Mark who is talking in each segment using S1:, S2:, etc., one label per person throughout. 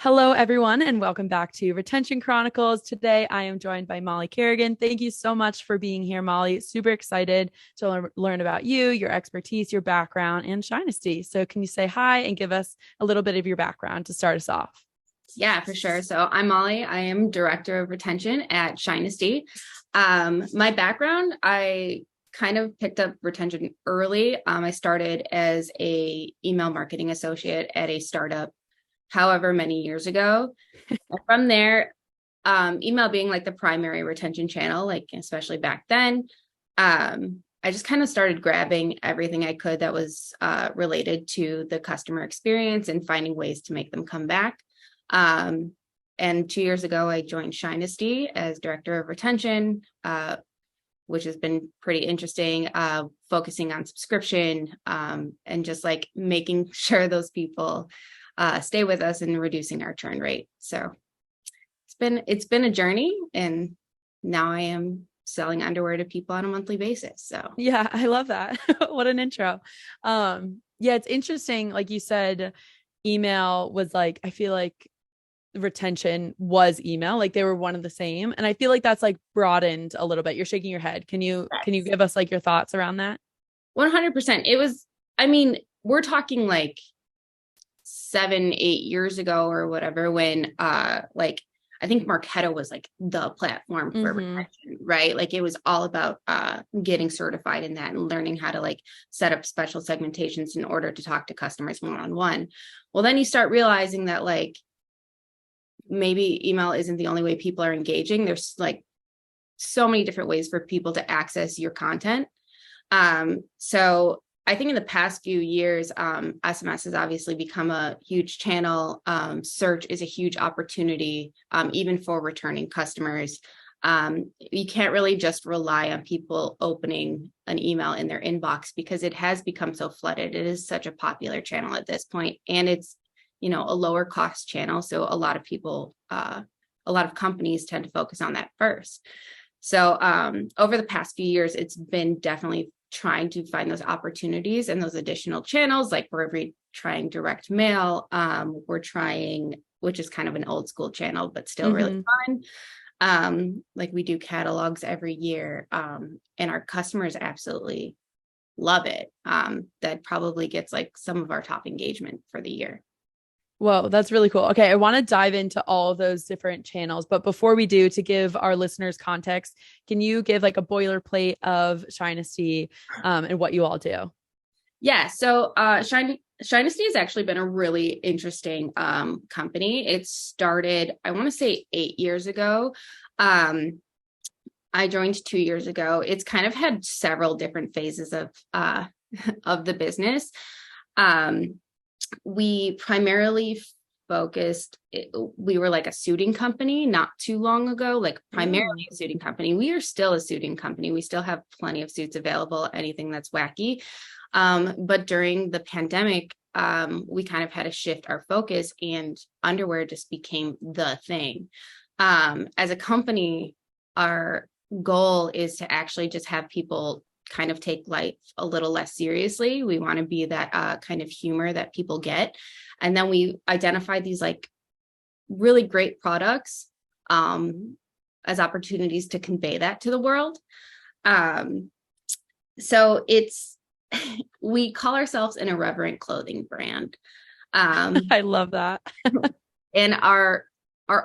S1: Hello, everyone, and welcome back to Retention Chronicles. Today, I am joined by Molly Kerrigan. Thank you so much for being here, Molly. Super excited to learn about you, your expertise, your background, and Shinesty. So, can you say hi and give us a little bit of your background to start us off?
S2: Yeah, for sure. So I'm Molly. I am director of retention at Shinesty. My background, I kind of picked up retention early. I started as a email marketing associate at a startup, however many years ago. And from there, email being like the primary retention channel, like especially back then, I just kind of started grabbing everything I could that was related to the customer experience and finding ways to make them come back. Um, and 2 years ago, I joined Shinesty as director of retention, which has been pretty interesting, focusing on subscription and just like making sure those people stay with us and reducing our churn rate. So it's been a journey, and now I am selling underwear to people on a monthly basis. So
S1: Yeah, I love that. What an intro. Yeah, it's interesting. Like you said, email was like, I feel like retention was email, like they were one of the same. And I feel like that's like broadened a little bit. You're shaking your head. Can you
S2: yes,
S1: give us like your thoughts around that?
S2: 100%. It was, I mean, we're talking like 7, 8 years ago or whatever, when like I think Marketo was like the platform for
S1: Mm-hmm.
S2: retention, right? Like it was all about getting certified in that and learning how to like set up special segmentations in order to talk to customers one-on-one. Well, then you start realizing that like maybe email isn't the only way people are engaging. There's like so many different ways for people to access your content. So I think in the past few years, SMS has obviously become a huge channel. Search is a huge opportunity, even for returning customers. You can't really just rely on people opening an email in their inbox because it has become so flooded. It is such a popular channel at this point, and it's, a lower cost channel. So a lot of people, a lot of companies tend to focus on that first. So over the past few years, it's been definitely trying to find those opportunities and those additional channels. Like we're trying direct mail. We're trying, which is kind of an old school channel, but still really
S1: Mm-hmm.
S2: fun. Like we do catalogs every year, and our customers absolutely love it. That probably gets like some of our top engagement for the year.
S1: Whoa, that's really cool. Okay, I want to dive into all of those different channels, but before we do, to give our listeners context, can you give like a boilerplate of Shinesty and what you all do?
S2: Yeah, so Shinesty has actually been a really interesting company. It started, I want to say 8 years ago. Um, I joined 2 years ago. It's kind of had several different phases of of the business. Um, we primarily focused, we were like a suiting company not too long ago, like
S1: Oh.
S2: primarily a suiting company. We are still a suiting company. We still have plenty of suits available, anything that's wacky. But during the pandemic, we kind of had to shift our focus, and underwear just became the thing. As a company, our goal is to actually just have people kind of take life a little less seriously. We want to be that kind of humor that people get. And then we identified these like really great products as opportunities to convey that to the world. Um, so it's, we call ourselves an irreverent clothing brand. Um,
S1: I love that.
S2: and our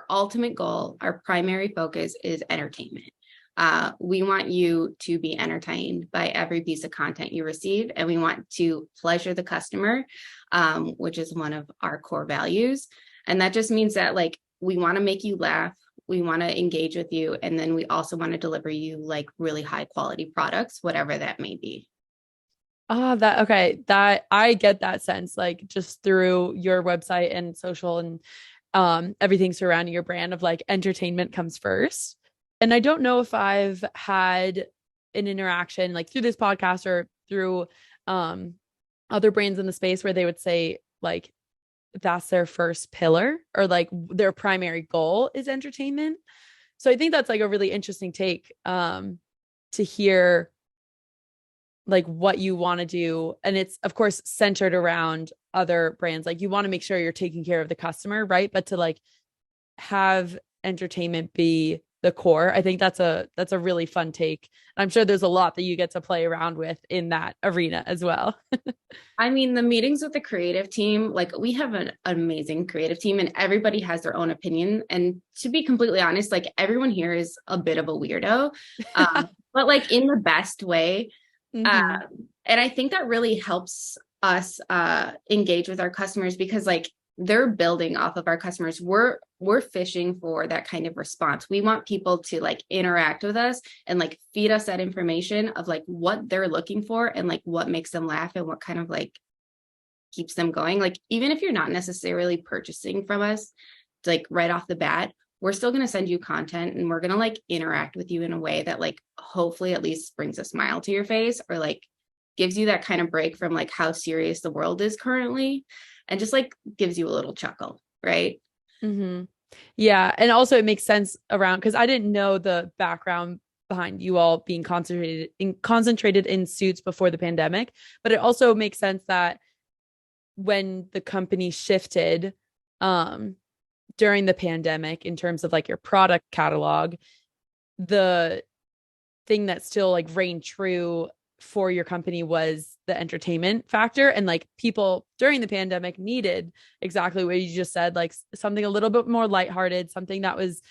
S2: ultimate goal, our primary focus is entertainment. We want you to be entertained by every piece of content you receive, and we want to pleasure the customer, which is one of our core values. And that just means that like we want to make you laugh, we want to engage with you, and then we also want to deliver you like really high quality products, whatever that may be.
S1: Oh, that okay. That I get that sense, like just through your website and social and everything surrounding your brand of like entertainment comes first. And I don't know if I've had an interaction like through this podcast or through um other brands in the space where they would say like that's their first pillar or like their primary goal is entertainment. So I think that's like a really interesting take to hear like what you want to do. And it's of course centered around other brands. Like you want to make sure you're taking care of the customer, right? But to like have entertainment be the core. I think that's a really fun take. I'm sure there's a lot that you get to play around with in that arena as well.
S2: I mean, the meetings with the creative team, like we have an amazing creative team and everybody has their own opinion. And to be completely honest, like everyone here is a bit of a weirdo, but like in the best way.
S1: Mm-hmm.
S2: And I think that really helps us engage with our customers because like they're building off of our customers. We're fishing for that kind of response. We want people to like interact with us and like feed us that information of like what they're looking for and like what makes them laugh and what kind of like keeps them going. Like even if you're not necessarily purchasing from us, like right off the bat, we're still going to send you content and we're going to like interact with you in a way that like hopefully at least brings a smile to your face or like gives you that kind of break from like how serious the world is currently and just like gives you a little chuckle, right?
S1: Mm-hmm. Yeah. And also it makes sense around because I didn't know the background behind you all being concentrated in suits before the pandemic. But it also makes sense that when the company shifted um during the pandemic in terms of like your product catalog, the thing that still like reigned true for your company was the entertainment factor. And like people during the pandemic needed exactly what you just said, like something a little bit more lighthearted, something that was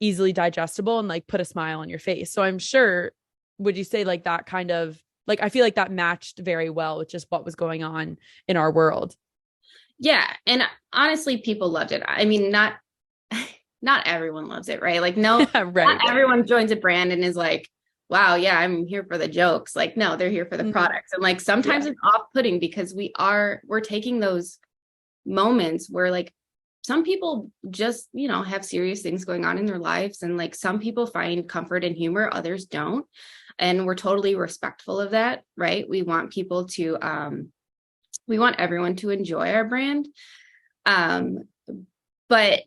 S1: easily digestible and like put a smile on your face. So I'm sure, would you say like that kind of like, I feel like that matched very well with just what was going on in our world.
S2: Yeah. And honestly, people loved it. I mean, not everyone loves it, right? Like, no,
S1: Right,
S2: not
S1: right.
S2: everyone joins a brand and is like, wow, yeah, I'm here for the jokes. Like, no, they're here for the
S1: Mm-hmm.
S2: products. And like sometimes
S1: Yeah.
S2: it's off-putting because we're taking those moments where like some people just, have serious things going on in their lives. And like some people find comfort in humor, others don't. And we're totally respectful of that, right? We want everyone to enjoy our brand. Um, but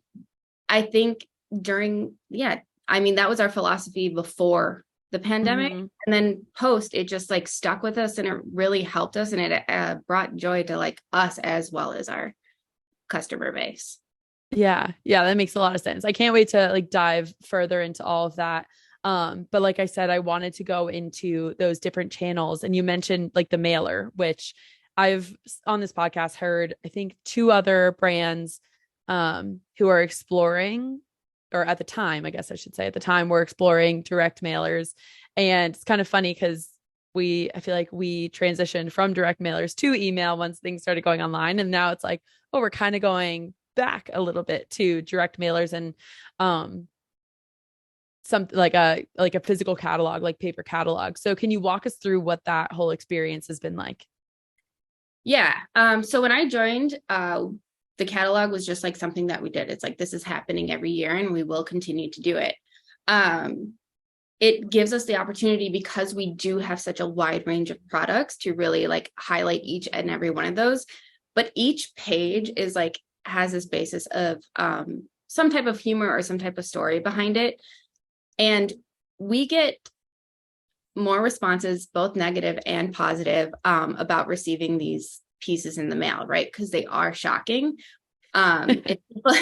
S2: I think I mean, that was our philosophy before the pandemic.
S1: Mm-hmm.
S2: And then post, it just like stuck with us and it really helped us. And it brought joy to like us as well as our customer base.
S1: Yeah, yeah, that makes a lot of sense. I can't wait to like dive further into all of that. But like I said, I wanted to go into those different channels, and you mentioned like the mailer, which I've on this podcast heard, I think two other brands who are exploring, or at the time, I guess I should say, at the time, we're exploring direct mailers. And it's kind of funny because I feel like we transitioned from direct mailers to email once things started going online. And now it's like, oh, we're kind of going back a little bit to direct mailers and um something like a physical catalog, like paper catalog. So can you walk us through what that whole experience has been like?
S2: Yeah. So when I joined, the catalog was just like something that we did. It's like, this is happening every year and we will continue to do it. Um, it gives us the opportunity because we do have such a wide range of products to really like highlight each and every one of those. But each page is like, has this basis of some type of humor or some type of story behind it. And we get more responses, both negative and positive, about receiving these pieces in the mail, right? Because they are shocking. If people,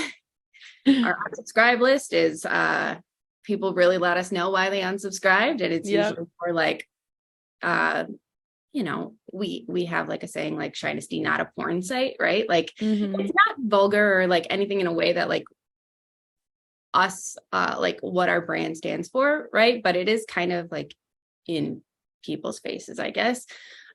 S2: our unsubscribe list is people really let us know why they unsubscribed, and it's
S1: Yep.
S2: usually for like we have like a saying like Shinesty, not a porn site, right? Like
S1: Mm-hmm.
S2: it's not vulgar or like anything in a way that like us like what our brand stands for, right? But it is kind of like in people's faces, I guess.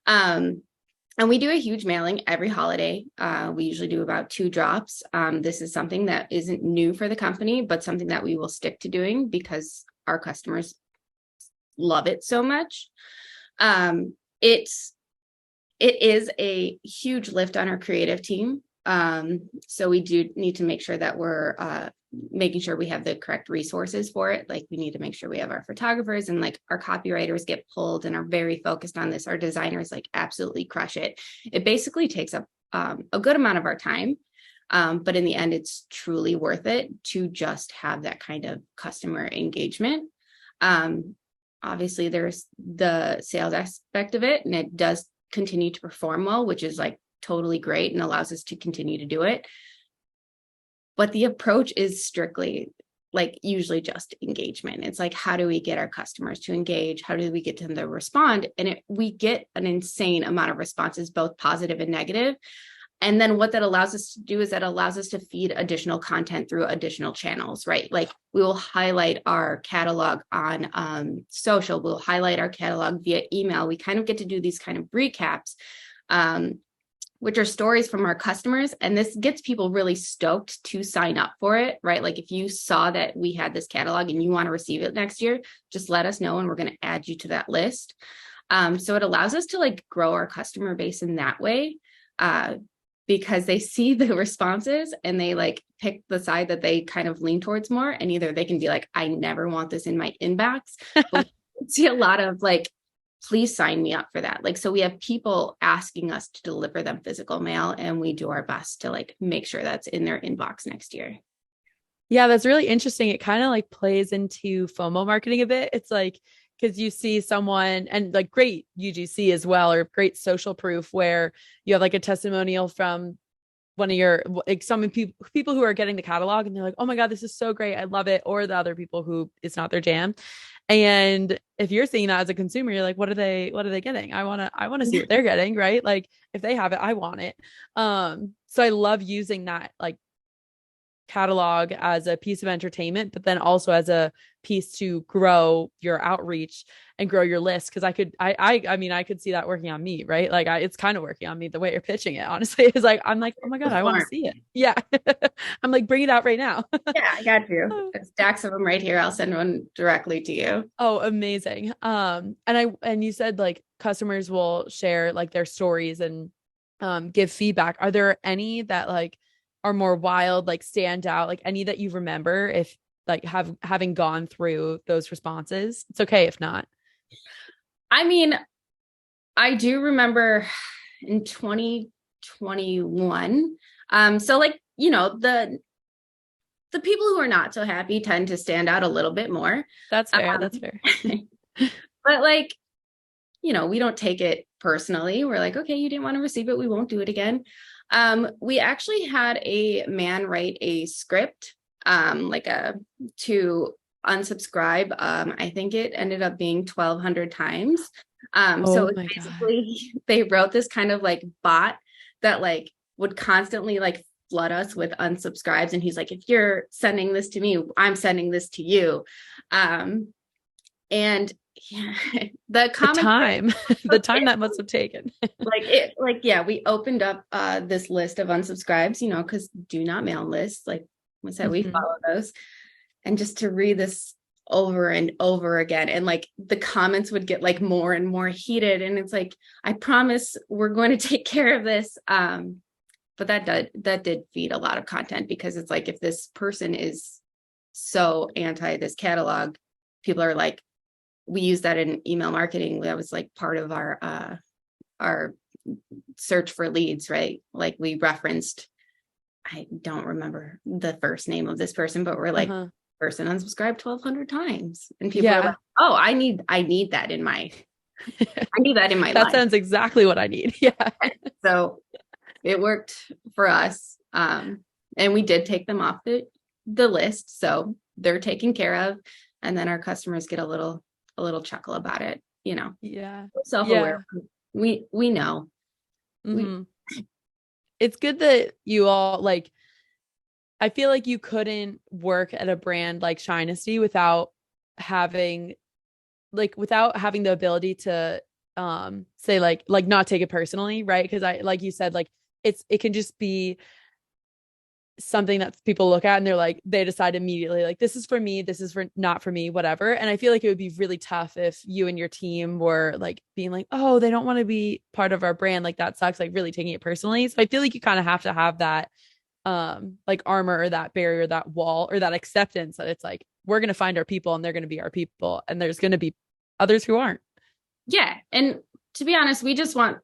S2: And we do a huge mailing every holiday. We usually do about 2 drops. This is something that isn't new for the company, but something that we will stick to doing because our customers love it so much. It's it is a huge lift on our creative team. So we do need to make sure that we're making sure we have the correct resources for it. Like we need to make sure we have our photographers and like our copywriters get pulled and are very focused on this. Our designers like absolutely crush it. It basically takes up a good amount of our time. But in the end, it's truly worth it to just have that kind of customer engagement. obviously there's the sales aspect of it, and it does continue to perform well, which is like totally great and allows us to continue to do it. But the approach is strictly like usually just engagement. It's like, how do we get our customers to engage? How do we get them to respond? And we get an insane amount of responses, both positive and negative. And then what that allows us to do is that allows us to feed additional content through additional channels, right? Like we will highlight our catalog on social, we'll highlight our catalog via email. We kind of get to do these kind of recaps, which are stories from our customers. And this gets people really stoked to sign up for it, right? Like if you saw that we had this catalog and you want to receive it next year, just let us know and we're going to add you to that list. So it allows us to like grow our customer base in that way, because they see the responses and they like pick the side that they kind of lean towards more. And either they can be like, I never want this in my inbox. But we see a lot of like, please sign me up for that. Like, so we have people asking us to deliver them physical mail, and we do our best to like make sure that's in their inbox next year.
S1: Yeah, that's really interesting. It kind of like plays into FOMO marketing a bit. It's like, because you see someone and like great UGC as well, or great social proof where you have like a testimonial from one of your like some people who are getting the catalog and they're like, oh my God, this is so great. I love it. Or the other people who it's not their jam. And if you're seeing that as a consumer, you're like, what are they getting? I want to see what they're getting, right? Like if they have it, I want it. So I love using that like catalog as a piece of entertainment, but then also as a piece to grow your outreach and grow your list. Cause I mean, I could see that working on me, right? Like it's kind of working on me the way you're pitching it, honestly. It's like, I'm like, oh my God, I want to see it. Yeah. I'm like, bring it out right now.
S2: Yeah, I got you. Stacks of them right here. I'll send one directly to you.
S1: Oh, amazing. And you said like customers will share like their stories and give feedback. Are there any that like are more wild, like stand out, like any that you remember if like having gone through those responses? It's okay if not.
S2: I mean, I do remember in 2021. So like, you know, the people who are not so happy tend to stand out a little bit more.
S1: That's fair. That's fair.
S2: But like, you know, we don't take it personally. We're like, okay, you didn't want to receive it, we won't do it again. We actually had a man write a script, to unsubscribe. I think it ended up being 1,200 times. So basically they wrote this kind of like bot that like would constantly like flood us with unsubscribes. And he's like, if you're sending this to me, I'm sending this to you. And yeah, the time
S1: that must have taken.
S2: Yeah, we opened up this list of unsubscribes, you know, because do not mail lists, like we said, we follow those, and just to read this over and over again, and like the comments would get like more and more heated, and it's like, I promise we're going to take care of this. But that did feed a lot of content, because it's like, if this person is so anti this catalog, people are like, we use that in email marketing. That was like part of our search for leads, right? Like we referenced, I don't remember the first name of this person, but we're like, person unsubscribed 1,200 times. And people are like, oh, I need that in my, I need that in my life.
S1: That sounds exactly what I need. Yeah.
S2: So it worked for us. And we did take them off the list. So they're taken care of. And then our customers get a little chuckle about it, you know.
S1: Yeah.
S2: Self-aware. Yeah. We know.
S1: It's good that you all like, I feel like you couldn't work at a brand like Shinesty without having the ability to say like not take it personally, right? Because I, like you said, like it can just be something that people look at and they're like, they decide immediately like, this is for me, this is for not for me, whatever. And I feel like it would be really tough if you and your team were like being like, oh, they don't want to be part of our brand, like that sucks, like really taking it personally. So I feel like you kind of have to have that like armor or that barrier, that wall, or that acceptance that it's like, we're going to find our people and they're going to be our people, and there's going to be others who aren't.
S2: Yeah. And to be honest, we just want,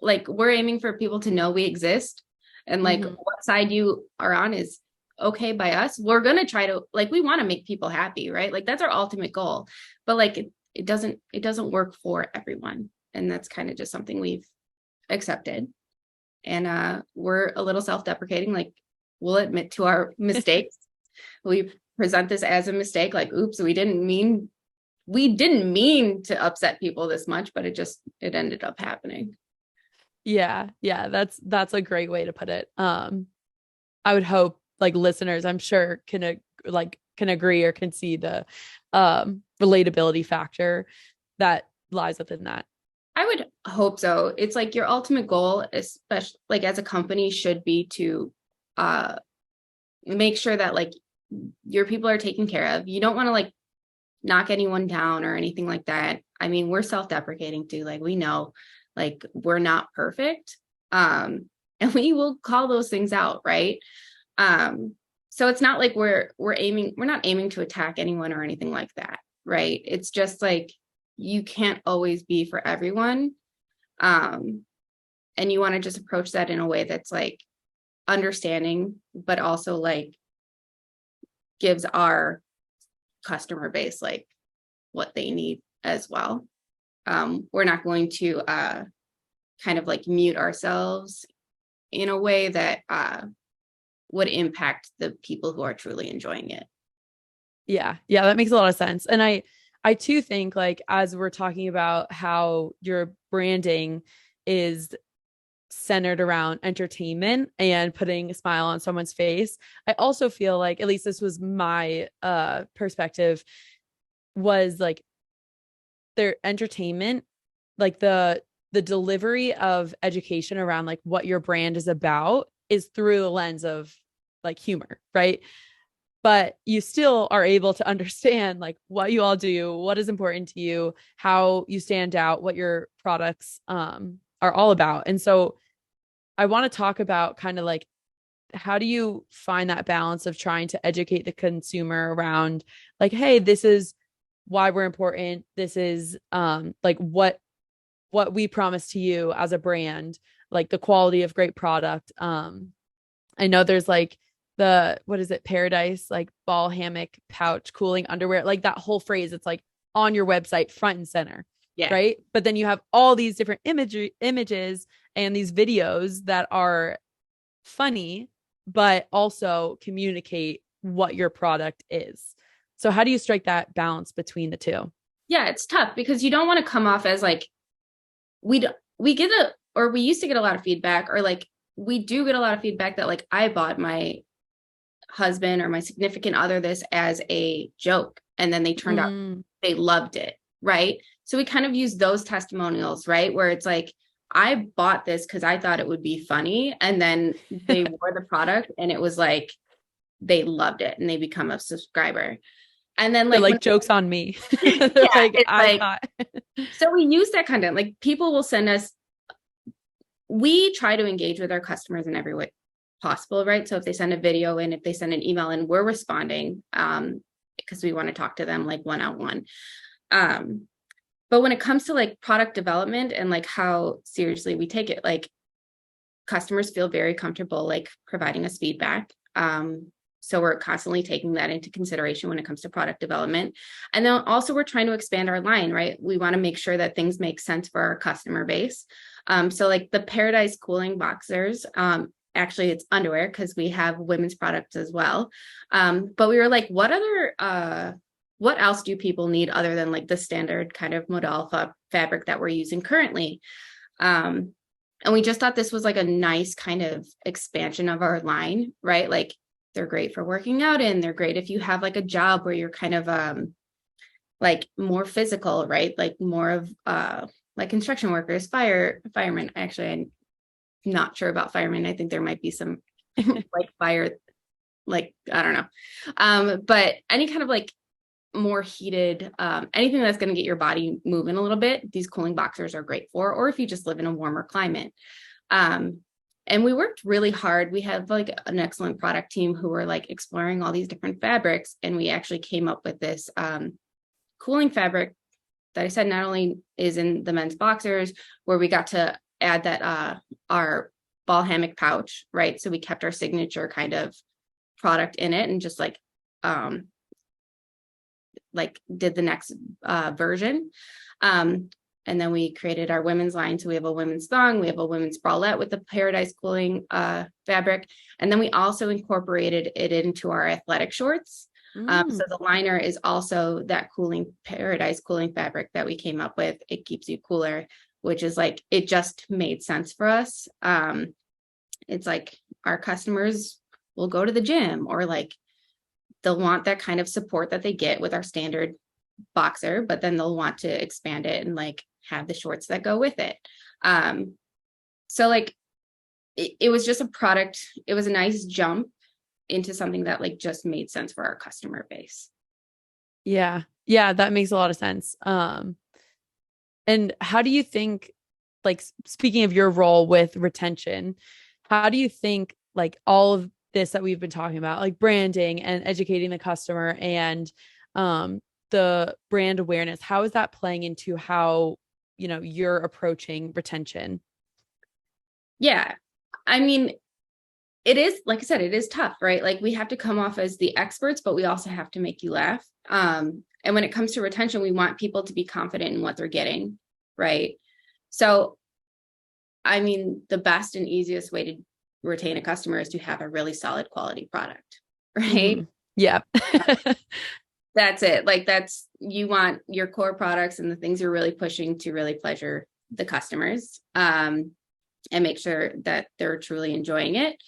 S2: like, we're aiming for people to know we exist. And like what side you are on is okay by us. We're going to try to, like, we want to make people happy, right? Like that's our ultimate goal. But like, it doesn't work for everyone. And that's kind of just something we've accepted. And we're a little self-deprecating, like we'll admit to our mistakes. We present this as a mistake, like, oops, we didn't mean to upset people this much, but it ended up happening.
S1: Yeah, yeah, that's a great way to put it. I would hope like listeners, I'm sure can agree or can see the relatability factor that lies within that.
S2: I would hope so. It's like your ultimate goal, especially like as a company, should be to uh make sure that like your people are taken care of. You don't want to like knock anyone down or anything like that. I mean, we're self-deprecating too. Like we know like we're not perfect. And we will call those things out, right? So it's not like we're not aiming to attack anyone or anything like that, right? It's just like you can't always be for everyone. And you want to just approach that in a way that's like understanding, but also like gives our customer base like what they need as well. We're not going to kind of like mute ourselves in a way that would impact the people who are truly enjoying it.
S1: Yeah, yeah, that makes a lot of sense. And I too think like as we're talking about how your branding is centered around entertainment and putting a smile on someone's face, I also feel like, at least this was my perspective, was like their entertainment, like the delivery of education around like what your brand is about is through the lens of like humor, right? But you still are able to understand like what you all do, what is important to you, how you stand out, what your products are all about. And so I want to talk about kind of like how do you find that balance of trying to educate the consumer around like, hey, this is why we're important. This is like what we promise to you as a brand, like the quality of great product. I know there's like the what is it, paradise, like ball hammock pouch cooling underwear, like that whole phrase, it's like on your website front and center,
S2: Yeah.
S1: right? But then you have all these different images and these videos that are funny but also communicate what your product is. So how do you strike that balance between the two?
S2: Yeah, it's tough because you don't want to come off as like we we get a or we used to get a lot of feedback, or like we do get a lot of feedback that like I bought my husband or my significant other this as a joke, and then they turned out they loved it, right? So we kind of use those testimonials, right, where it's like I bought this because I thought it would be funny, and then they wore the product and it was like they loved it and they become a subscriber. And then
S1: They're
S2: like
S1: like jokes on me. They're
S2: yeah,
S1: like
S2: it's
S1: I
S2: like
S1: thought.
S2: so we use that content. Like people will send us, we try to engage with our customers in every way possible, right? So if they send a video in, if they send an email in, we're responding because we want to talk to them like one-on-one. But when it comes to like product development and like how seriously we take it, like customers feel very comfortable like providing us feedback. So we're constantly taking that into consideration when it comes to product development. And then also we're trying to expand our line, right? We want to make sure that things make sense for our customer base. So like the Paradise Cooling Boxers, actually it's underwear because we have women's products as well. But we were like, what else do people need other than like the standard kind of modal fabric that we're using currently? And we just thought this was like a nice kind of expansion of our line, right? Like they're great for working out in. They're great if you have like a job where you're kind of like more physical, right? Like more of like construction workers, firemen. Actually, I'm not sure about firemen. I think there might be some like fire, like I don't know. But any kind of like more heated, anything that's going to get your body moving a little bit, these cooling boxers are great for, or if you just live in a warmer climate. And we worked really hard. We have like an excellent product team who were like exploring all these different fabrics. And we actually came up with this cooling fabric that I said not only is in the men's boxers, where we got to add that our ball hammock pouch, right? So we kept our signature kind of product in it and just like like did the next version. And then we created our women's line. So we have a women's thong, we have a women's bralette with the Paradise cooling fabric. And then we also incorporated it into our athletic shorts. So the liner is also that cooling Paradise cooling fabric that we came up with. It keeps you cooler, which is like, it just made sense for us. It's like our customers will go to the gym, or like they'll want that kind of support that they get with our standard boxer, but then they'll want to expand it and like have the shorts that go with it. So like it was just a product. It was a nice jump into something that like just made sense for our customer base.
S1: Yeah. Yeah, that makes a lot of sense. And how do you think, like, speaking of your role with retention, how do you think like all of this that we've been talking about, like branding and educating the customer and the brand awareness, how is that playing into how, you know, you're approaching retention?
S2: Yeah. I mean, it is, like I said, it is tough, right? Like we have to come off as the experts, but we also have to make you laugh. And when it comes to retention, we want people to be confident in what they're getting, right? So, I mean, the best and easiest way to retain a customer is to have a really solid quality product, right?
S1: Mm-hmm. Yeah.
S2: That's it. Like you want your core products and the things you're really pushing to really pleasure the customers, and make sure that they're truly enjoying it.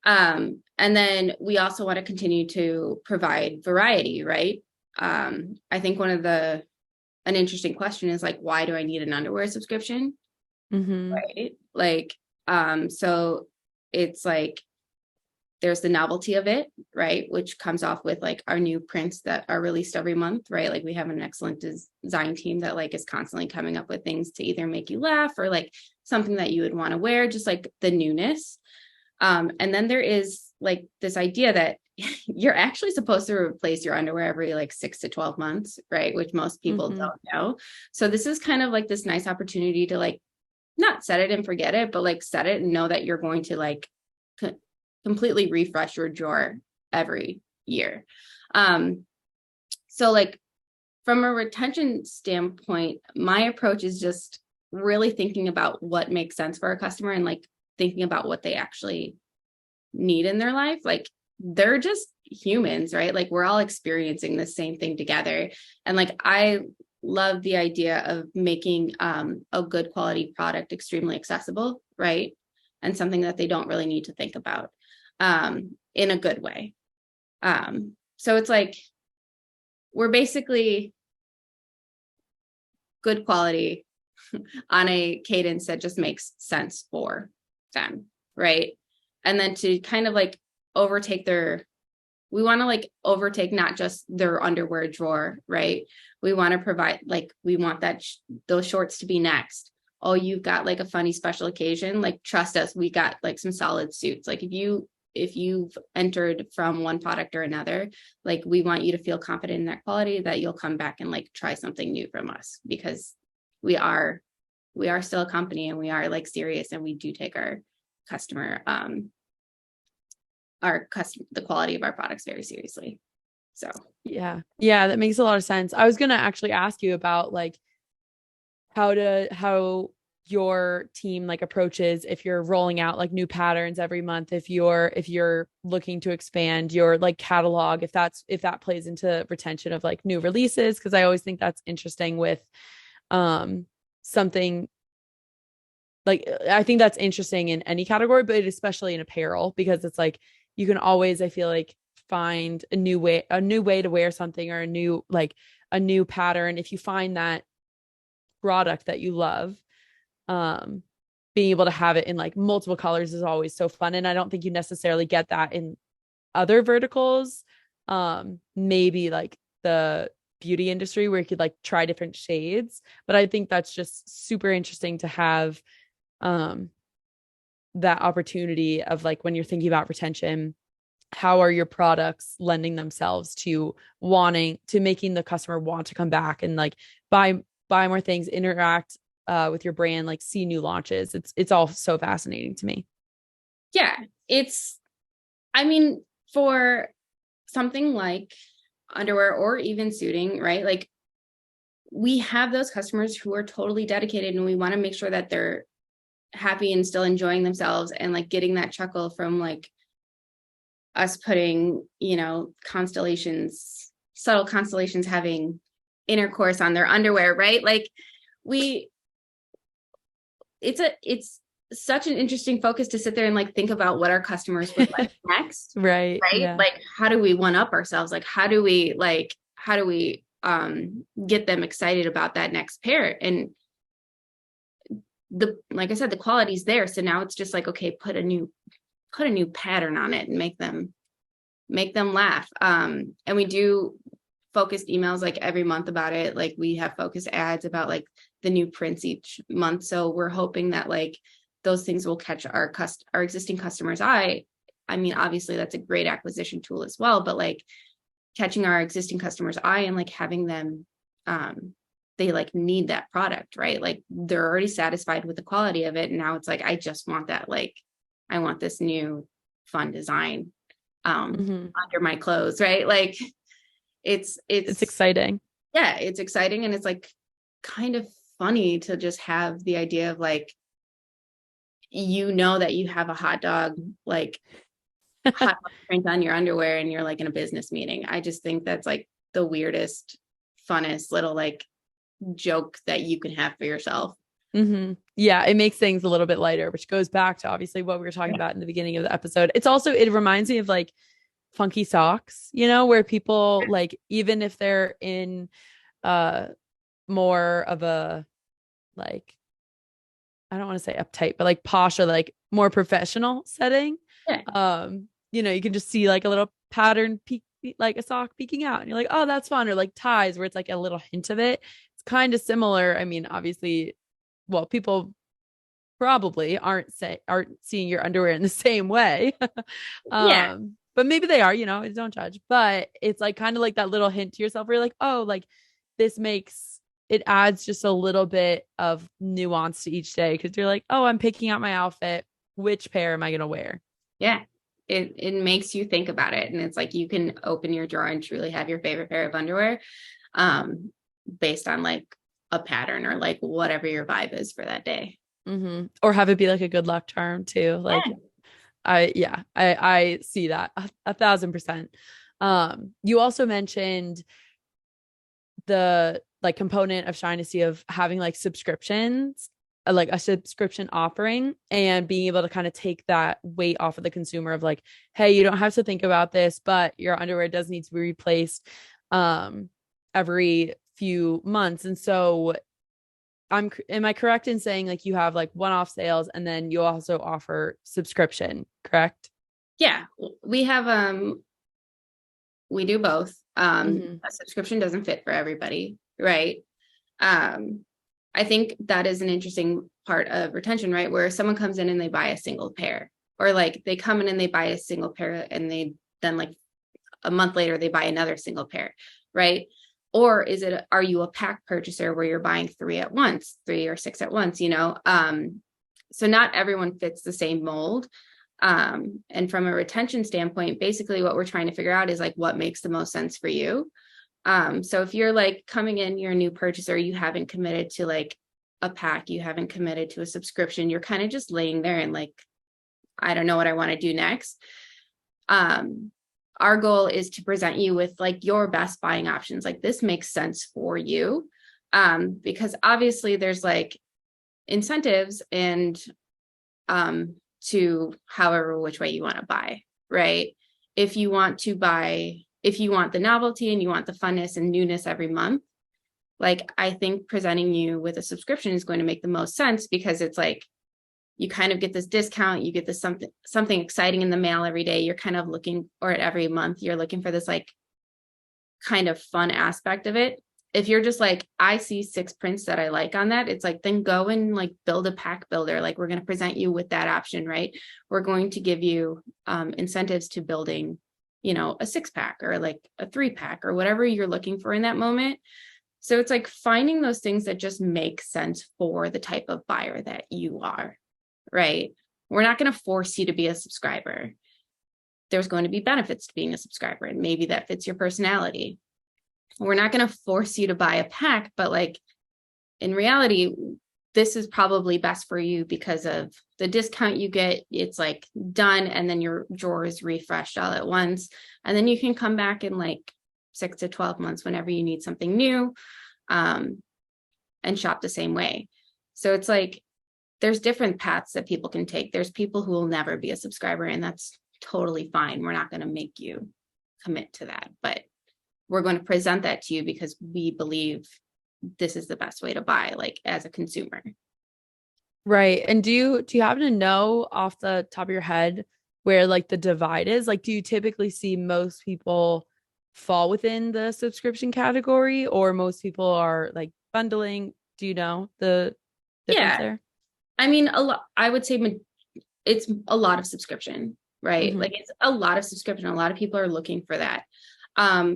S2: And then we also want to continue to provide variety, right? I think an interesting question is like, why do I need an underwear subscription? Right? Like, so it's like, there's the novelty of it, right? Which comes off with like our new prints that are released every month, right? Like we have an excellent design team that like is constantly coming up with things to either make you laugh or like something that you would want to wear, just like the newness. And then there is like this idea that you're actually supposed to replace your underwear every like 6 to 12 months, right? Which most people don't know. So this is kind of like this nice opportunity to like not set it and forget it, but like set it and know that you're going to like completely refresh your drawer every year. So like from a retention standpoint, my approach is just really thinking about what makes sense for a customer and like thinking about what they actually need in their life. Like they're just humans, right? Like we're all experiencing the same thing together. And like I love the idea of making a good quality product extremely accessible, right? And something that they don't really need to think about in a good way. So it's like we're basically good quality on a cadence that just makes sense for them, right? And then to kind of like we want to like overtake not just their underwear drawer, right? We want to provide like, we want those shorts to be next. Oh, you've got like a funny special occasion, like trust us, we got like some solid suits. Like if you've entered from one product or another, like we want you to feel confident in that quality, that you'll come back and like try something new from us, because we are still a company and we are like serious, and we do take our customer, the quality of our products very seriously. So
S1: Yeah, that makes a lot of sense. I was gonna actually ask you about like how your team like approaches if you're rolling out like new patterns every month, if you're looking to expand your like catalog, if that plays into retention of like new releases, because I always think that's interesting with something like, I think that's interesting in any category, but especially in apparel, because it's like you can always, I feel like, find a new way to wear something, or a new pattern if you find that product that you love. Being able to have it in like multiple colors is always so fun, and I don't think you necessarily get that in other verticals. Maybe like the beauty industry where you could like try different shades, but I think that's just super interesting to have that opportunity of like, when you're thinking about retention, how are your products lending themselves to making the customer want to come back and like buy more things, interact with your brand, like see new launches. It's all so fascinating to me.
S2: Yeah, I mean, for something like underwear or even suiting, right? Like we have those customers who are totally dedicated, and we want to make sure that they're happy and still enjoying themselves, and like getting that chuckle from like us putting, you know, subtle constellations having intercourse on their underwear, right? Like we, it's such an interesting focus to sit there and like think about what our customers would like next.
S1: Right.
S2: Right.
S1: Yeah.
S2: Like, how do we one up ourselves? Like, how do we get them excited about that next pair? And like I said, the quality's there. So now it's just like, okay, put a new pattern on it and make them laugh. And we do focused emails like every month about it. Like we have focused ads about like the new prints each month. So we're hoping that like those things will catch our existing customers' eye. I mean, obviously that's a great acquisition tool as well, but like catching our existing customers' eye and like having them, they like need that product, right? Like they're already satisfied with the quality of it. And now it's like, I just want that, like, I want this new fun design under my clothes, right? Like it's
S1: exciting.
S2: Yeah, it's exciting. And it's like kind of funny to just have the idea of like, you know, that you have a hot dog, like hot dog print on your underwear and you're like in a business meeting. I just think that's like the weirdest, funnest little like joke that you can have for yourself.
S1: Yeah, it makes things a little bit lighter, which goes back to obviously what we were talking about in the beginning of the episode. It reminds me of like funky socks, you know, where people like, even if they're in more of a, like, I don't want to say uptight, but like posh or like more professional setting.
S2: Yeah.
S1: You know, you can just see like a little pattern peek, like a sock peeking out, and you're like, oh, that's fun. Or like ties where it's like a little hint of it. It's kind of similar. I mean, obviously, well, people probably aren't seeing your underwear in the same way.
S2: Yeah.
S1: But maybe they are, you know, don't judge. But it's like kind of like that little hint to yourself where you're like, oh, like this makes it adds just a little bit of nuance to each day, because you're like, oh, I'm picking out my outfit. Which pair am I gonna wear?
S2: Yeah. It makes you think about it. And it's like you can open your drawer and truly have your favorite pair of underwear based on like a pattern or like whatever your vibe is for that day.
S1: Or have it be like a good luck charm too. Like I see that 1,000%. You also mentioned the like component of Shinesty of having like subscriptions, like a subscription offering, and being able to kind of take that weight off of the consumer of like, hey, you don't have to think about this, but your underwear does need to be replaced every few months. And so am I correct in saying like you have like one-off sales and then you also offer subscription, correct?
S2: Yeah, we do both. A subscription doesn't fit for everybody, right? I think that is an interesting part of retention, right? Where someone comes in and they buy a single pair, or like they come in and they buy a single pair and they then like a month later they buy another single pair, right? Or are you a pack purchaser where you're buying 3 or 6 at once, you know? So not everyone fits the same mold. And from a retention standpoint, basically what we're trying to figure out is like what makes the most sense for you. So if you're like coming in, you're a new purchaser, you haven't committed to like a pack, you haven't committed to a subscription, you're kind of just laying there and like, I don't know what I want to do next. Our goal is to present you with like your best buying options. Like this makes sense for you. Because obviously there's like incentives and to however which way you want to buy, right? If you want the novelty and you want the funness and newness every month, like I think presenting you with a subscription is going to make the most sense, because it's like you kind of get this discount, you get this something exciting in the mail every day. You're kind of looking, or every month, you're looking for this like kind of fun aspect of it. If you're just like, I see 6 prints that I like on that, it's like, then go and like build a pack builder. Like we're going to present you with that option, right? We're going to give you incentives to building, you know, a 6-pack or like a 3-pack or whatever you're looking for in that moment. So it's like finding those things that just make sense for the type of buyer that you are, right? We're not going to force you to be a subscriber. there's going to be benefits to being a subscriber, and maybe that fits your personality. We're not going to force you to buy a pack, but like in reality, this is probably best for you because of the discount you get. It's like done, and then your drawer is refreshed all at once. And then you can come back in like 6 to 12 months whenever you need something new, and shop the same way. So it's like, there's different paths that people can take. There's people who will never be a subscriber, and that's totally fine. We're not going to make you commit to that, but we're going to present that to you because we believe this is the best way to buy, like as a consumer.
S1: Right. And do you happen to know off the top of your head where like the divide is? Like, do you typically see most people fall within the subscription category, or most people are like bundling? Do you know the difference
S2: Yeah.
S1: there?
S2: I mean, a lot, I would say it's a lot of subscription, right?
S1: Hmm.
S2: Like it's a lot of subscription. A lot of people are looking for that.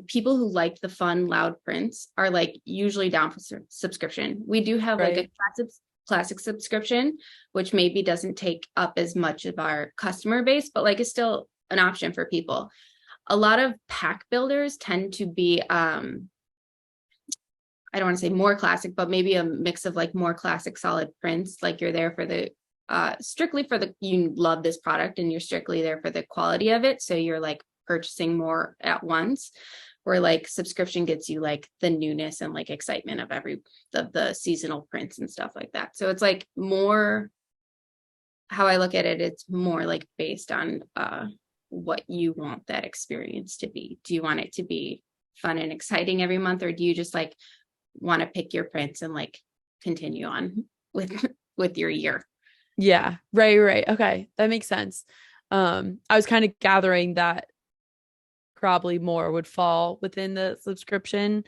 S2: People who like the fun, loud prints are like usually down for subscription. We do have like
S1: Right.
S2: a classic subscription, which maybe doesn't take up as much of our customer base, but like it's still an option for people. A lot of pack builders tend to be, I don't want to say more classic, but maybe a mix of like more classic solid prints. Like you're there for the strictly for the, you love this product and you're strictly there for the quality of it. So you're like purchasing more at once, where like subscription gets you like the newness and like excitement of the seasonal prints and stuff like that. So it's like more, how I look at it, it's more like based on what you want that experience to be. Do you want it to be fun and exciting every month, or do you just like want to pick your prints and like continue on with your year?
S1: Yeah. Right, right. Okay. That makes sense. I was kind of gathering that probably more would fall within the subscription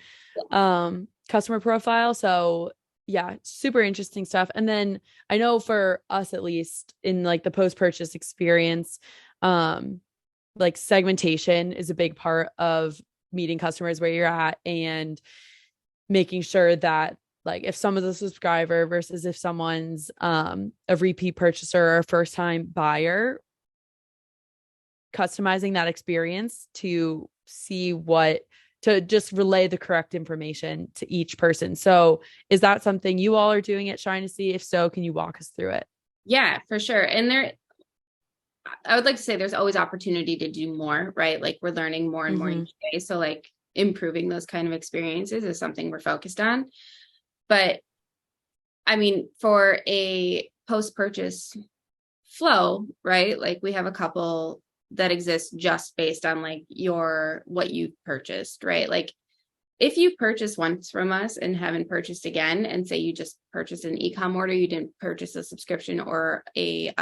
S1: customer profile. So yeah, super interesting stuff. And then I know for us at least in like the post-purchase experience, like segmentation is a big part of meeting customers where you're at and making sure that like if someone's a subscriber versus if someone's a repeat purchaser or a first time buyer, customizing that experience to see what to just relay the correct information to each person. So is that something you all are doing at Shinesty? If so, can you walk us through it?
S2: Yeah, for sure. And there, I would like to say there's always opportunity to do more, right? Like we're learning more and more
S1: Mm-hmm.
S2: each day. So like improving those kind of experiences is something we're focused on. But I mean, for a post-purchase flow, right? Like we have a couple that exist just based on like what you purchased, right? Like if you purchase once from us and haven't purchased again, and say you just purchased an e-com order, you didn't purchase a subscription or a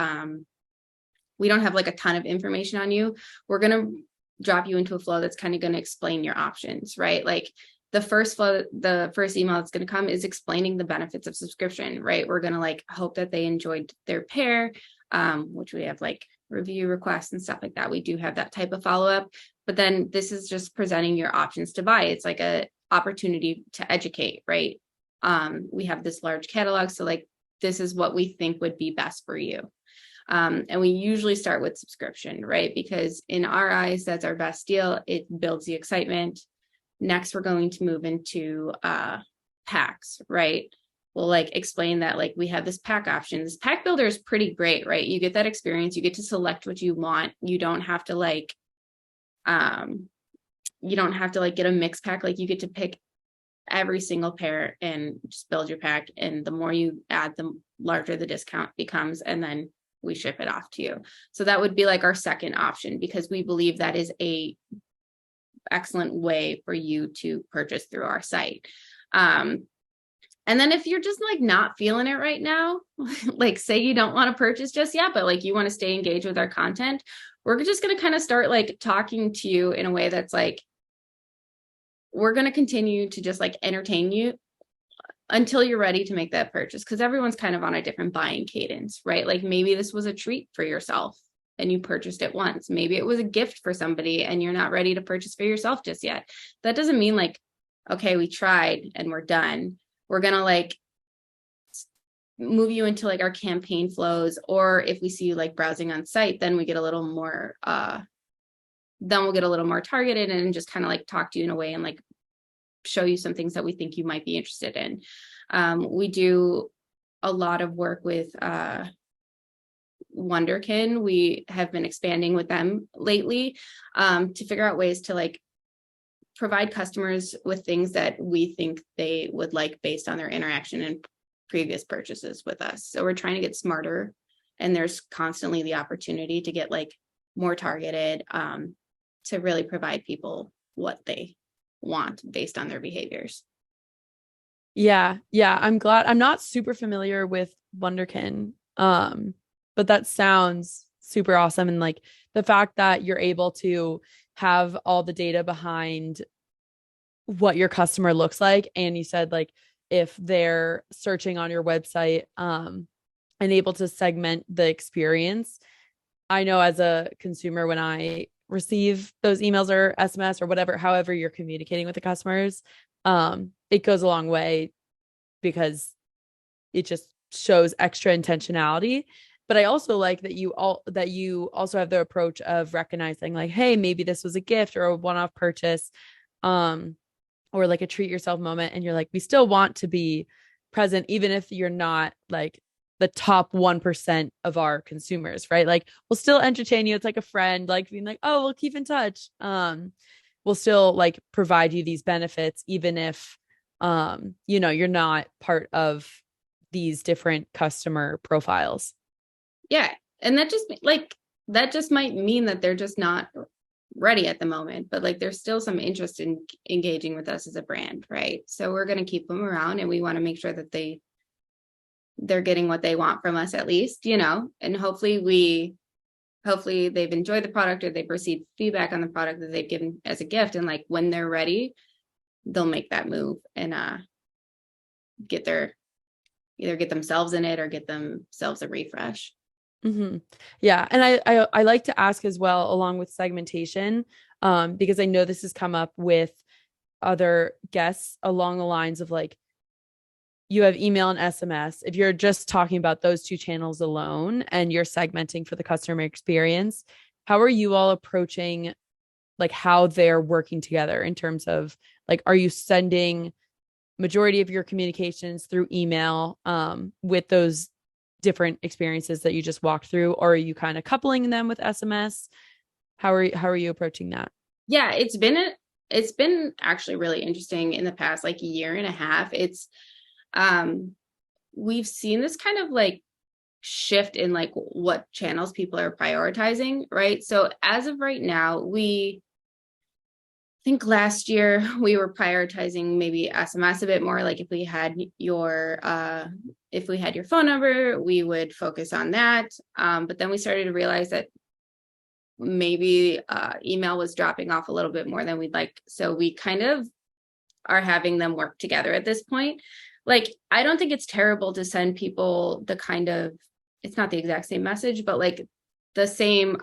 S2: we don't have like a ton of information on you, we're going to drop you into a flow that's kind of going to explain your options, right? Like the first flow, the first email that's going to come is explaining the benefits of subscription, right? We're going to like hope that they enjoyed their pair, which we have like review requests and stuff like that. We do have that type of follow-up, but then this is just presenting your options to buy. It's like a opportunity to educate, right? We have this large catalog. So like, this is what we think would be best for you. And we usually start with subscription, right? Because in our eyes, that's our best deal. It builds the excitement. Next, we're going to move into packs, right? We'll like explain that like we have this pack option. This pack builder is pretty great, right? You get that experience. You get to select what you want. You don't have to like get a mix pack. Like you get to pick every single pair and just build your pack. And the more you add, the larger the discount becomes. And then we ship it off to you. So that would be like our second option, because we believe that is a excellent way for you to purchase through our site. And then if you're just like not feeling it right now, like say you don't want to purchase just yet, but like you want to stay engaged with our content, we're just going to kind of start like talking to you in a way that's like, we're going to continue to just like entertain you until you're ready to make that purchase. Because everyone's kind of on a different buying cadence, right? Like maybe this was a treat for yourself and you purchased it once. Maybe it was a gift for somebody and you're not ready to purchase for yourself just yet. That doesn't mean like, okay, we tried and we're done. We're going to like move you into like our campaign flows. Or if we see you like browsing on site, then we get a little more then we'll get a little more targeted and just kind of like talk to you in a way and like show you some things that we think you might be interested in. We do a lot of work with Wonderkin. We have been expanding with them lately to figure out ways to like provide customers with things that we think they would like based on their interaction and previous purchases with us. So we're trying to get smarter, and there's constantly the opportunity to get like more targeted to really provide people what they want based on their behaviors.
S1: Yeah. Yeah. I'm glad. I'm not super familiar with Wonderkin. But that sounds super awesome. And like the fact that you're able to have all the data behind what your customer looks like. And you said like if they're searching on your website, and able to segment the experience. I know as a consumer, when I receive those emails or SMS or whatever, however you're communicating with the customers, it goes a long way because it just shows extra intentionality. But I also like that you also have the approach of recognizing like, hey, maybe this was a gift or a one-off purchase, or like a treat yourself moment, and you're like, we still want to be present even if you're not like the top 1% of our consumers, right? Like we'll still entertain you. It's like a friend, like being like, oh, we'll keep in touch. We'll still like provide you these benefits, even if you're not part of these different customer profiles.
S2: Yeah. And that just might mean that they're just not ready at the moment, but like there's still some interest in engaging with us as a brand, right? So we're going to keep them around, and we want to make sure that they're getting what they want from us at least, and hopefully they've enjoyed the product or they've received feedback on the product that they've given as a gift. And like when they're ready, they'll make that move and either get themselves in it or get themselves a refresh.
S1: Mm-hmm. Yeah. And I like to ask as well, along with segmentation, because I know this has come up with other guests along the lines of like, you have email and SMS. If you're just talking about those two channels alone and you're segmenting for the customer experience, how are you all approaching like how they're working together in terms of like, are you sending majority of your communications through email with those different experiences that you just walked through, or are you kind of coupling them with SMS? How are you approaching that?
S2: Yeah, it's been actually really interesting in the past like year and a half. We've seen this kind of like shift in like what channels people are prioritizing, right? So as of right now, we think last year we were prioritizing maybe SMS a bit more. Like if we had your phone number, we would focus on that. But then we started to realize that maybe email was dropping off a little bit more than we'd like. So we kind of are having them work together at this point. Like, I don't think it's terrible to send people it's not the exact same message, but like the same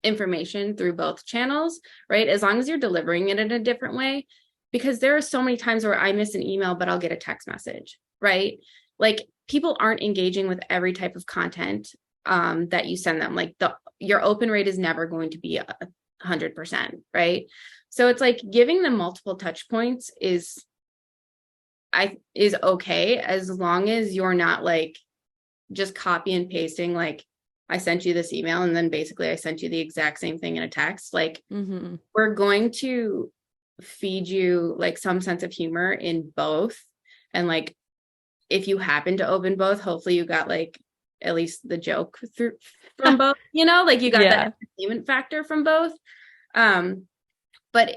S2: information through both channels, right? As long as you're delivering it in a different way, because there are so many times where I miss an email, but I'll get a text message, right? Like people aren't engaging with every type of content that you send them. Like your open rate is never going to be 100%, right? So it's like giving them multiple touch points is okay, as long as you're not like just copy and pasting, like I sent you this email and then basically I sent you the exact same thing in a text. Like we're going to feed you like some sense of humor in both. And like if you happen to open both, hopefully you got like at least the joke through from both, like you got that entertainment factor from both. But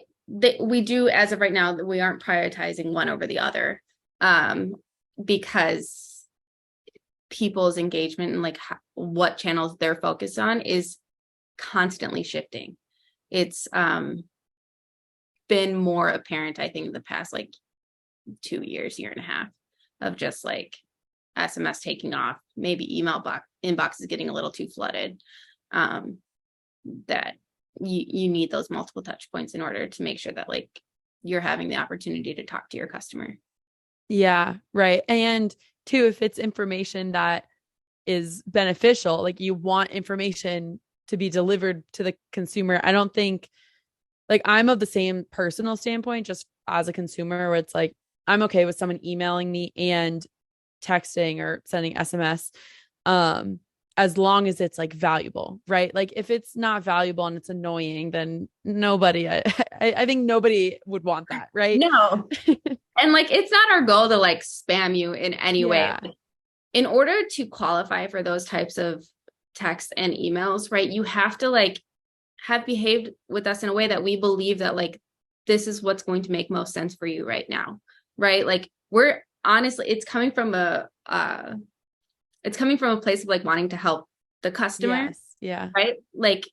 S2: we do, as of right now, we aren't prioritizing one over the other, because people's engagement and like what channels they're focused on is constantly shifting. It's been more apparent, I think, in the past like 2 years, year and a half, of just like SMS taking off, maybe email inbox is getting a little too flooded, that you need those multiple touch points in order to make sure that like you're having the opportunity to talk to your customer.
S1: Yeah, right. And two, if it's information that is beneficial, like you want information to be delivered to the consumer. I don't think, like, I'm of the same personal standpoint, just as a consumer, where it's like, I'm okay with someone emailing me and texting or sending SMS, as long as it's like valuable, right? Like if it's not valuable and it's annoying, then nobody, I think nobody would want that, right?
S2: No. And like, it's not our goal to like spam you in any way.
S1: Yeah.
S2: In order to qualify for those types of texts and emails, right, you have to like have behaved with us in a way that we believe that like this is what's going to make most sense for you right now, right? Like we're honestly, it's coming from a place of like wanting to help the customer.
S1: Yes. Yeah.
S2: Right? Like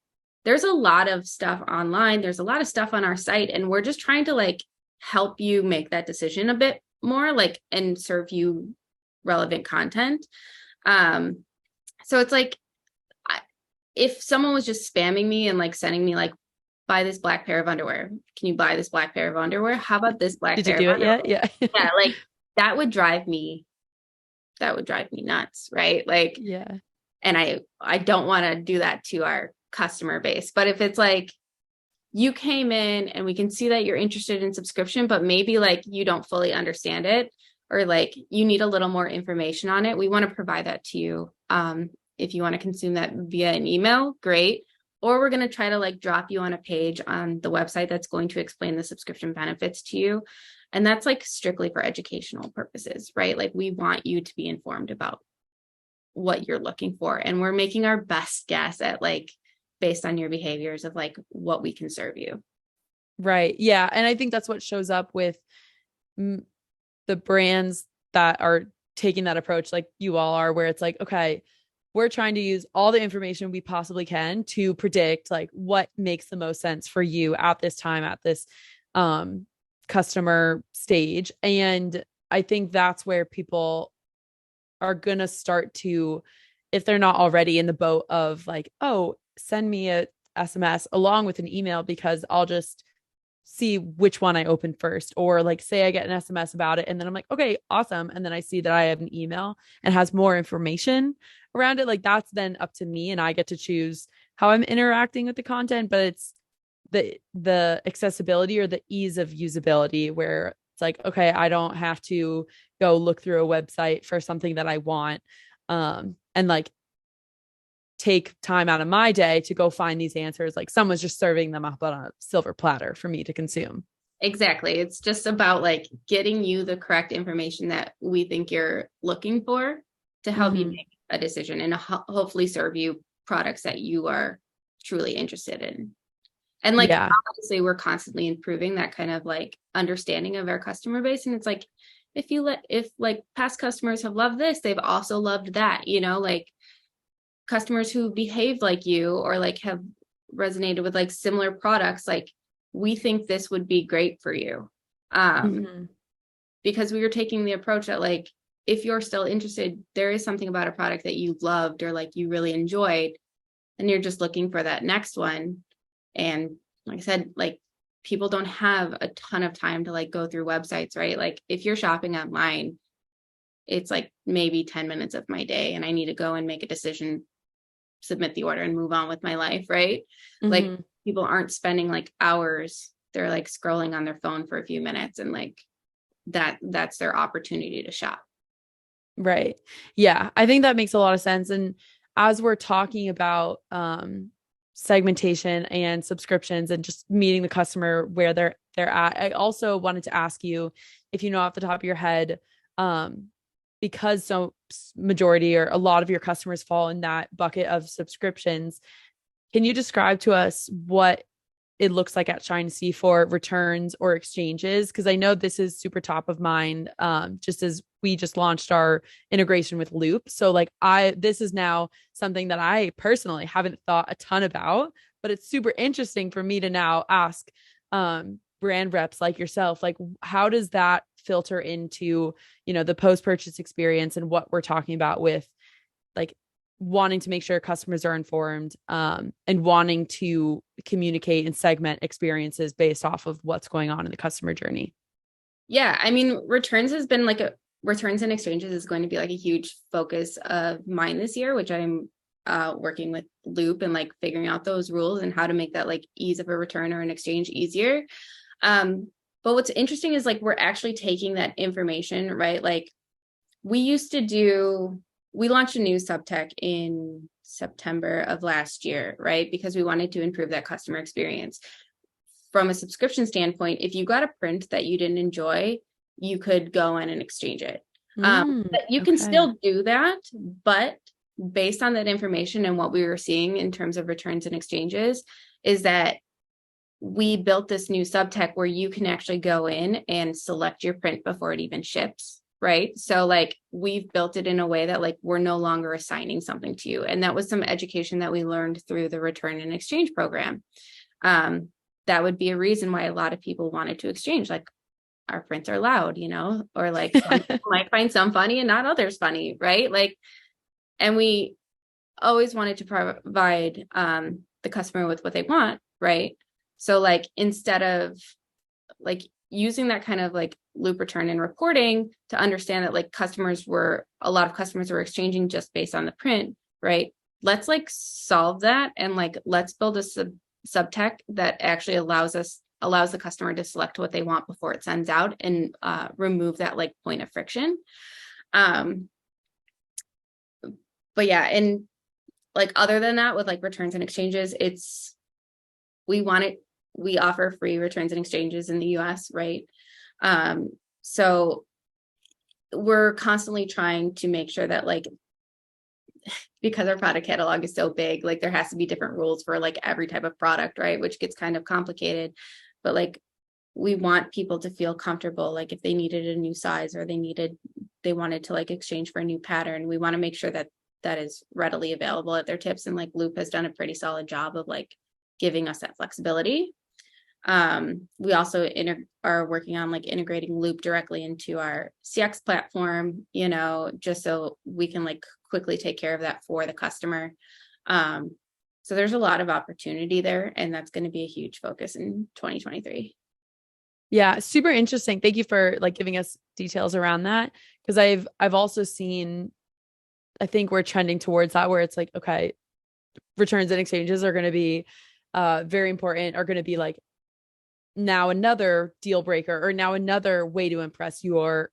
S2: there's a lot of stuff online, there's a lot of stuff on our site, and we're just trying to like help you make that decision a bit more, like, and serve you relevant content. So it's like, if someone was just spamming me and like sending me like, buy this black pair of underwear, can you buy this black pair of underwear, how about this black
S1: Did
S2: pair
S1: you do
S2: of
S1: it
S2: underwear?
S1: yet? Yeah.
S2: Yeah, like that would drive me nuts, right? Like,
S1: Yeah.
S2: and I don't want to do that to our customer base. But if it's like you came in and we can see that you're interested in subscription, but maybe like you don't fully understand it, or like you need a little more information on it, we want to provide that to you. If you want to consume that via an email, great. Or we're going to try to like drop you on a page on the website that's going to explain the subscription benefits to you. And that's like strictly for educational purposes, right? Like we want you to be informed about what you're looking for. And we're making our best guess at like, based on your behaviors of like what we can serve you.
S1: Right. Yeah. And I think that's what shows up with the brands that are taking that approach, like you all are, where it's like, okay, we're trying to use all the information we possibly can to predict like what makes the most sense for you at this time, at this customer stage. And I think that's where people are going to start to, if they're not already in the boat of like, oh, send me a SMS along with an email because I'll just see which one I open first. Or like say I get an SMS about it and then I'm like, okay, awesome. And then I see that I have an email and has more information around it. Like that's then up to me and I get to choose how I'm interacting with the content, but it's the accessibility or the ease of usability where it's like, okay, I don't have to go look through a website for something that I want. And like take time out of my day to go find these answers. Like someone's just serving them up on a silver platter for me to consume.
S2: Exactly. It's just about like getting you the correct information that we think you're looking for to help you make a decision and hopefully serve you products that you are truly interested in. And like, obviously we're constantly improving that kind of like understanding of our customer base. And it's like, if like past customers have loved this, they've also loved that, you know, like customers who behaved like you or like have resonated with like similar products, like we think this would be great for you. Because we were taking the approach that like, if you're still interested, there is something about a product that you loved or like you really enjoyed, and you're just looking for that next one. And like I said, like people don't have a ton of time to like go through websites, right? Like if you're shopping online, it's like maybe 10 minutes of my day and I need to go and make a decision, submit the order and move on with my life, right? Like people aren't spending like hours. They're like scrolling on their phone for a few minutes and like that's their opportunity to shop.
S1: Right. Yeah. I think that makes a lot of sense. And as we're talking about segmentation and subscriptions and just meeting the customer where they're at, I also wanted to ask you if you know off the top of your head, because so majority or a lot of your customers fall in that bucket of subscriptions, can you describe to us what it looks like at Shinesty for returns or exchanges? Because I know this is super top of mind, just as we just launched our integration with Loop. So like this is now something that I personally haven't thought a ton about, but it's super interesting for me to now ask brand reps like yourself, like how does that filter into, the post-purchase experience and what we're talking about with like wanting to make sure customers are informed, and wanting to communicate and segment experiences based off of what's going on in the customer journey.
S2: Yeah. I mean, returns and exchanges is going to be like a huge focus of mine this year, which I'm working with Loop and like figuring out those rules and how to make that like ease of a return or an exchange easier. But what's interesting is like, we're actually taking that information, right? Like we launched a new subtech in September of last year, right? Because we wanted to improve that customer experience. From a subscription standpoint, if you got a print that you didn't enjoy, you could go in and exchange it. But you can still do that, but based on that information and what we were seeing in terms of returns and exchanges, is that we built this new subtech where you can actually go in and select your print before it even ships, right? So like we've built it in a way that like we're no longer assigning something to you. And that was some education that we learned through the return and exchange program. That would be a reason why a lot of people wanted to exchange, like our prints are loud, you know, or like some people might find some funny and not others funny, right? Like, and we always wanted to provide the customer with what they want, right? So like instead of like using that kind of like Loop return and reporting to understand that like a lot of customers were exchanging just based on the print, right? Let's like solve that and like let's build a subtech that actually allows the customer to select what they want before it sends out and remove that like point of friction. But yeah, and like other than that, with like returns and exchanges, we offer free returns and exchanges in the US, right? So we're constantly trying to make sure that like, because our product catalog is so big, like there has to be different rules for like every type of product, right? Which gets kind of complicated, but like we want people to feel comfortable. Like if they needed a new size or they wanted to like exchange for a new pattern, we want to make sure that that is readily available at their tips. And like Loop has done a pretty solid job of like giving us that flexibility. We also are working on like integrating Loop directly into our CX platform, you know, just so we can like quickly take care of that for the customer. So there's a lot of opportunity there, and that's going to be a huge focus in 2023.
S1: Yeah, super interesting. Thank you for like giving us details around that, because I've also seen, I think we're trending towards that where it's like, okay, returns and exchanges are going to be very important, are going to be like now another deal breaker or now another way to impress your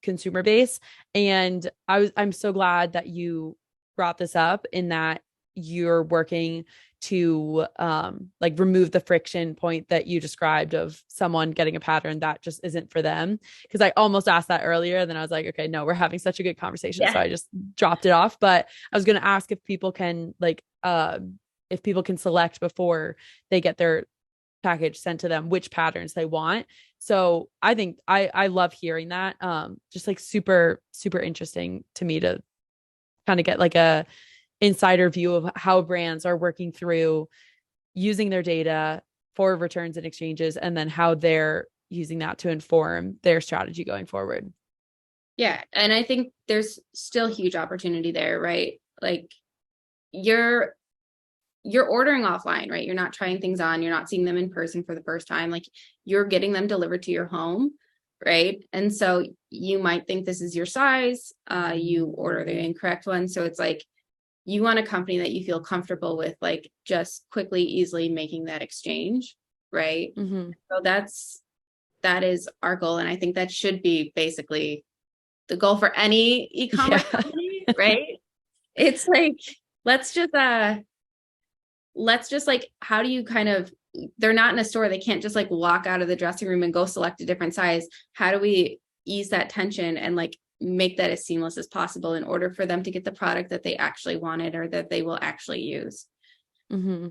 S1: consumer base. And I'm so glad that you brought this up, in that you're working to like remove the friction point that you described of someone getting a pattern that just isn't for them. Because I almost asked that earlier, then I was like, okay, no, we're having such a good conversation. Yeah. So I just dropped it off. But I was going to ask if people can like if people can select before they get their package sent to them which patterns they want. So I think I love hearing that. Just like super interesting to me to kind of get like a insider view of how brands are working through using their data for returns and exchanges, and then how they're using that to inform their strategy going forward.
S2: Yeah, and I think there's still huge opportunity there, right? Like you're ordering offline, right? You're not trying things on, you're not seeing them in person for the first time. Like you're getting them delivered to your home, right? And so you might think this is your size, you order the incorrect one. So it's like, you want a company that you feel comfortable with, like just quickly, easily making that exchange, right? Mm-hmm. So that is our goal. And I think that should be basically the goal for any e-commerce company, right? It's like, let's just like, how do you kind of, they're not in a store, they can't just like walk out of the dressing room and go select a different size. How do we ease that tension and like make that as seamless as possible in order for them to get the product that they actually wanted or that they will actually use?
S1: Mm-hmm.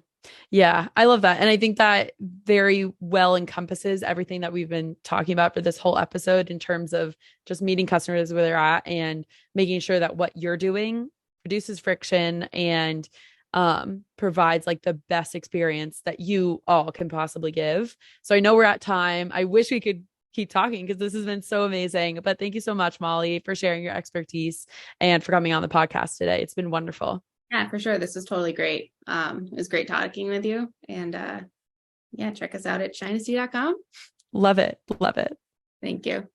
S1: Yeah, I love that. And I think that very well encompasses everything that we've been talking about for this whole episode, in terms of just meeting customers where they're at and making sure that what you're doing reduces friction and provides like the best experience that you all can possibly give. So I know we're at time. I wish we could keep talking because this has been so amazing, but thank you so much, Molly, for sharing your expertise and for coming on the podcast today. It's been wonderful.
S2: Yeah, for sure. This was totally great. It was great talking with you, and yeah, check us out at shinesty.com.
S1: Love it. Love it.
S2: Thank you.